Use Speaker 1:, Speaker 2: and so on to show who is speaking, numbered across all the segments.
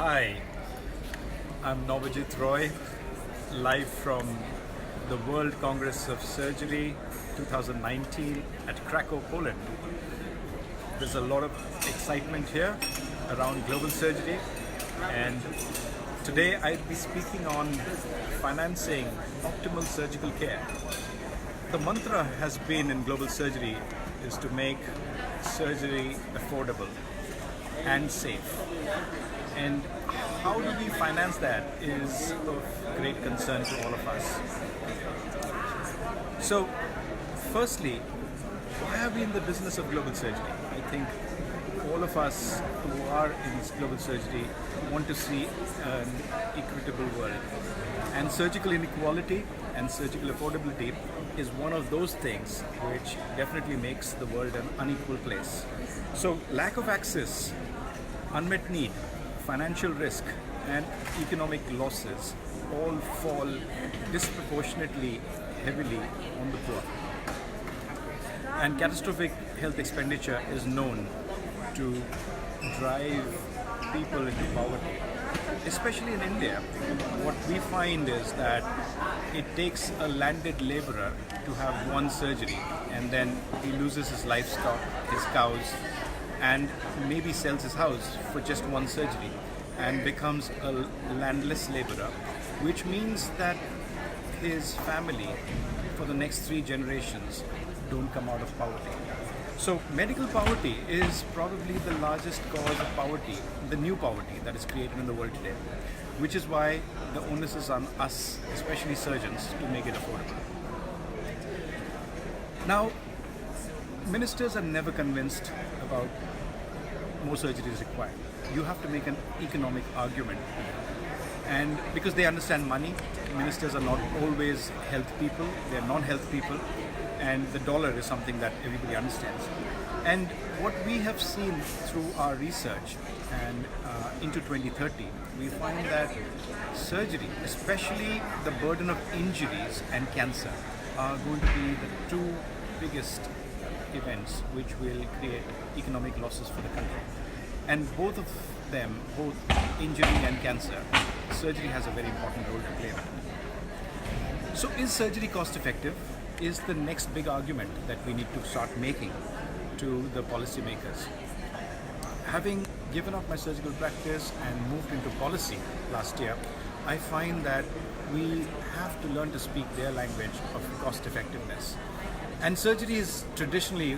Speaker 1: Hi, I'm Nobhojit Roy, live from the World Congress of Surgery 2019 at Krakow, Poland. There's a lot of excitement here around global surgery, and today I'll be speaking on financing optimal surgical care. The mantra has been in global surgery is to make surgery affordable and safe. And how do we finance that is of great concern to all of us. So, firstly, why are we in the business of global surgery? I think all of us who are in this global surgery want to see an equitable world. And surgical inequality and surgical affordability is one of those things which definitely makes the world an unequal place. So, lack of access, unmet need, financial risk, and economic losses all fall disproportionately heavily on the poor. And catastrophic health expenditure is known to drive people into poverty. Especially in India, what we find is that it takes a landed laborer to have one surgery and then he loses his livestock, his cows, and maybe sells his house for just one surgery and becomes a landless laborer, which means that his family for the next 3 generations don't come out of poverty. So medical poverty is probably the largest cause of poverty, the new poverty that is created in the world today, which is why the onus is on us, especially surgeons, to make it affordable. Now, ministers are never convinced about more surgery is required. You have to make an economic argument to them. And because they understand money, ministers are not always health people, they are non-health people, and the dollar is something that everybody understands. And what we have seen through our research and into 2030, we find that surgery, especially the burden of injuries and cancer, are going to be the two biggest events which will create economic losses for the country. And both of them, both injury and cancer, surgery has a very important role to play in it. So is surgery cost effective? Is the next big argument that we need to start making to the policymakers. Having given up my surgical practice and moved into policy last year, I find that we have to learn to speak their language of cost effectiveness. And surgery is traditionally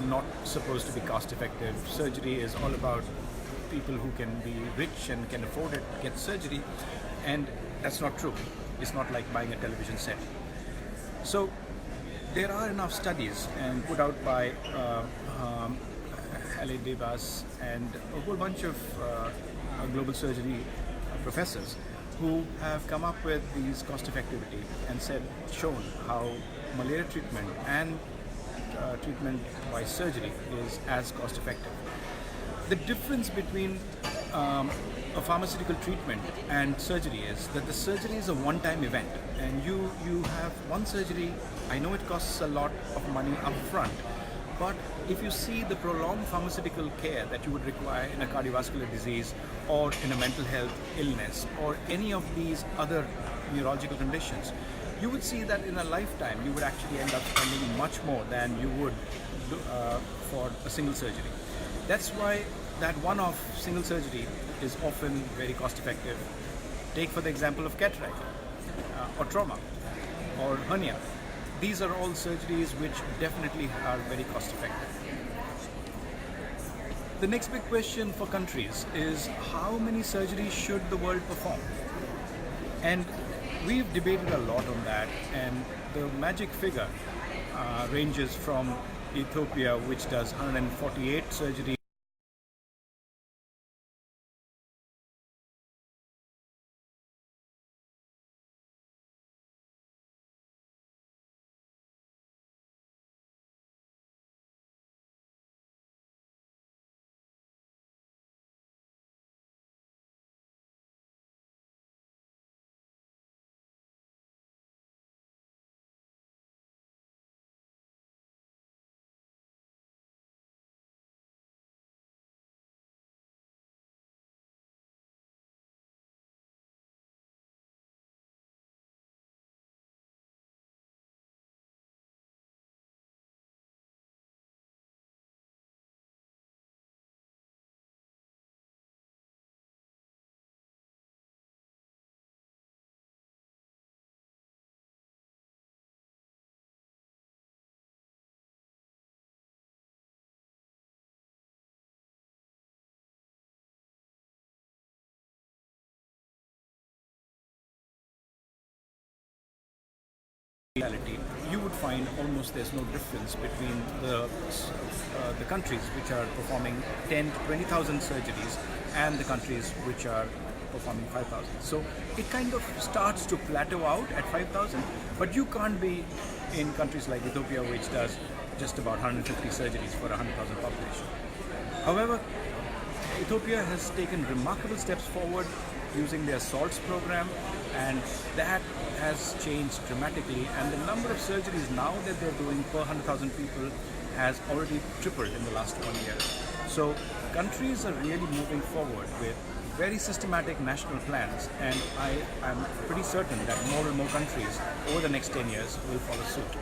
Speaker 1: not supposed to be cost effective. Surgery is all about people who can be rich and can afford it get surgery, and that's not true. It's not like buying a television set. So there are enough studies and put out by Halle Devas and a whole bunch of global surgery professors who have come up with these cost effectivity and shown how malaria treatment and treatment by surgery is as cost effective. The difference between a pharmaceutical treatment and surgery is that the surgery is a one-time event, and you have one surgery. I know it costs a lot of money up front, but if you see the prolonged pharmaceutical care that you would require in a cardiovascular disease or in a mental health illness or any of these other neurological conditions, you would see that in a lifetime you would actually end up spending much more than you would for a single surgery. That's why that one-off single surgery is often very cost effective. Take for the example of cataract or trauma or hernia. These are all surgeries which definitely are very cost effective. The next big question for countries is how many surgeries should the world perform? And we've debated a lot on that, and the magic figure ranges from Ethiopia, which does 148 surgeries reality, you would find almost there's no difference between the countries which are performing 10 to 20,000 surgeries and the countries which are performing 5,000. So it kind of starts to plateau out at 5,000, but you can't be in countries like Ethiopia, which does just about 150 surgeries for 100,000 population. However, Ethiopia has taken remarkable steps forward using their SALTS program, and that has changed dramatically, and the number of surgeries now that they're doing per 100,000 people has already tripled in the last 1 year. So countries are really moving forward with very systematic national plans, and I am pretty certain that more and more countries over the next 10 years will follow suit.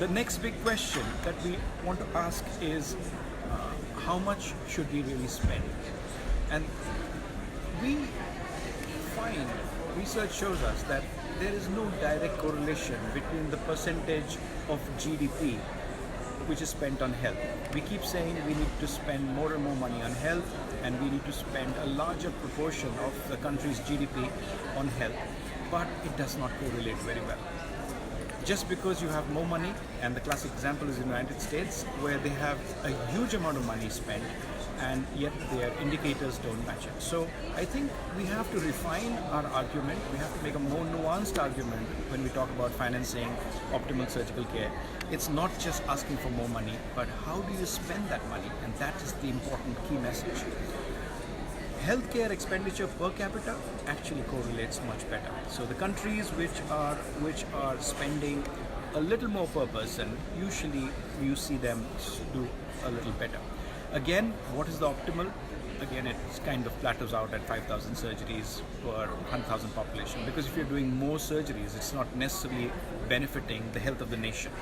Speaker 1: The next big question that we want to ask is how much should we really spend? And we find, research shows us that there is no direct correlation between the percentage of GDP which is spent on health. We keep saying we need to spend more and more money on health, and we need to spend a larger proportion of the country's GDP on health, but it does not correlate very well. Just because you have more money, and the classic example is the United States, where they have a huge amount of money spent, and yet their indicators don't match it. So I think we have to refine our argument. We have to make a more nuanced argument when we talk about financing optimal surgical care. It's not just asking for more money, but how do you spend that money? And that is the important key message. Healthcare expenditure per capita actually correlates much better. So the countries which are spending a little more per person, usually you see them do a little better. Again, what is the optimal? Again, it kind of plateaus out at 5,000 surgeries per 100,000 population, because if you're doing more surgeries, it's not necessarily benefiting the health of the nation.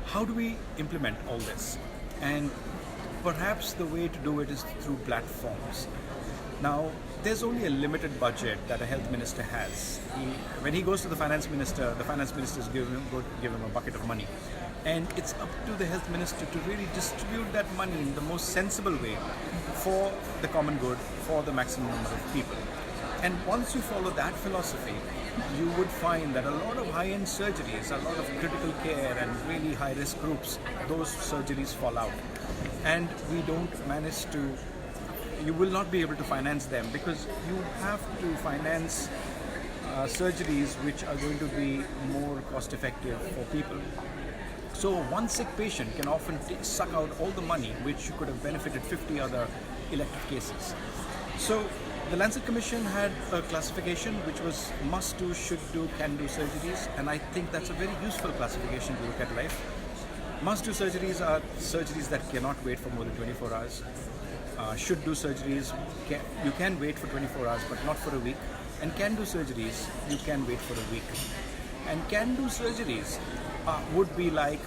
Speaker 1: How do we implement all this? And perhaps the way to do it is through platforms. Now, there's only a limited budget that a health minister has. When he goes to the finance minister is give him a bucket of money. And it's up to the health minister to really distribute that money in the most sensible way for the common good, for the maximum number of people. And once you follow that philosophy, you would find that a lot of high-end surgeries, a lot of critical care and really high-risk groups, those surgeries fall out. And we don't manage to, you will not be able to finance them, because you have to finance surgeries which are going to be more cost-effective for people. So one sick patient can often suck out all the money which could have benefited 50 other elective cases. So the Lancet Commission had a classification which was must do, should do, can do surgeries, and I think that's a very useful classification to look at life. Must do surgeries are surgeries that cannot wait for more than 24 hours. Should do surgeries, you can wait for 24 hours but not for a week. And can do surgeries, you can wait for a week. And can do surgeries would be like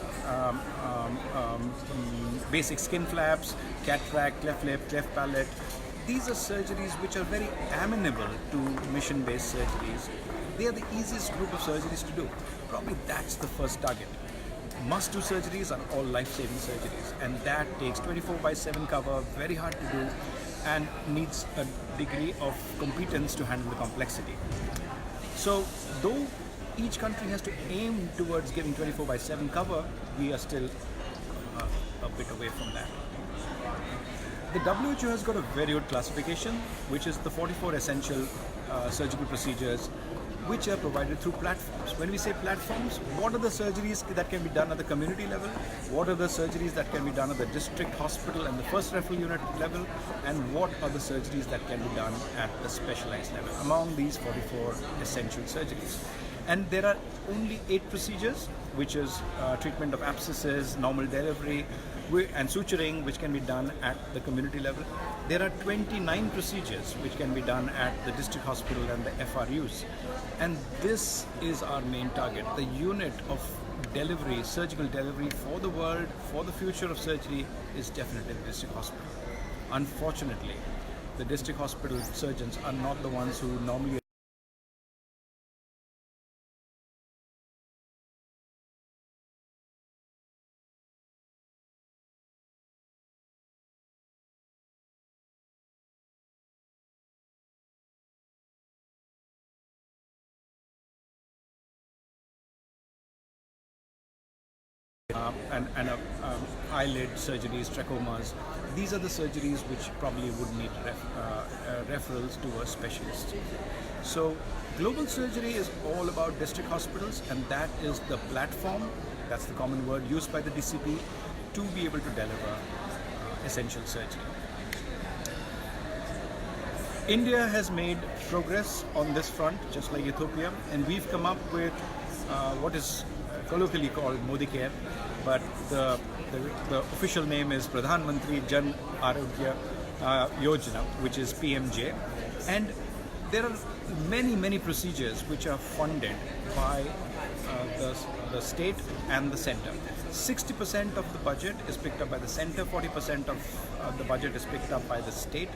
Speaker 1: basic skin flaps, cataract, cleft lip, cleft palate. These are surgeries which are very amenable to mission-based surgeries. They are the easiest group of surgeries to do. Probably that's the first target. Must-do surgeries are all life-saving surgeries, and that takes 24/7 cover, very hard to do, and needs a degree of competence to handle the complexity. So, though each country has to aim towards giving 24/7 cover, we are still a bit away from that. The WHO has got a very good classification, which is the 44 essential surgical procedures which are provided through platforms. When we say platforms, what are the surgeries that can be done at the community level? What are the surgeries that can be done at the district hospital and the first referral unit level? And what are the surgeries that can be done at the specialized level among these 44 essential surgeries? And there are only 8 procedures, which is treatment of abscesses, normal delivery, and suturing, which can be done at the community level. There are 29 procedures which can be done at the district hospital and the FRUs. And this is our main target. The unit of delivery, surgical delivery for the world, for the future of surgery, is definitely the district hospital. Unfortunately, the district hospital surgeons are not the ones who normally and eyelid surgeries, trachomas. These are the surgeries which probably would need referrals to a specialist. So global surgery is all about district hospitals, and that is the platform, that's the common word used by the DCP to be able to deliver essential surgery. India has made progress on this front, just like Ethiopia, and we've come up with what is colloquially called Modi Care, but the official name is Pradhan Mantri Jan Arogya Yojana, which is PMJ, and there are many procedures which are funded by the state and the center. 60% of the budget is picked up by the center, 40% of the budget is picked up by the state.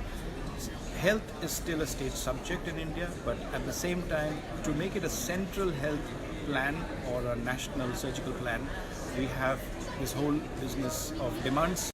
Speaker 1: Health is still a state subject in India, but at the same time, to make it a central health plan or a national surgical plan, we have this whole business of demands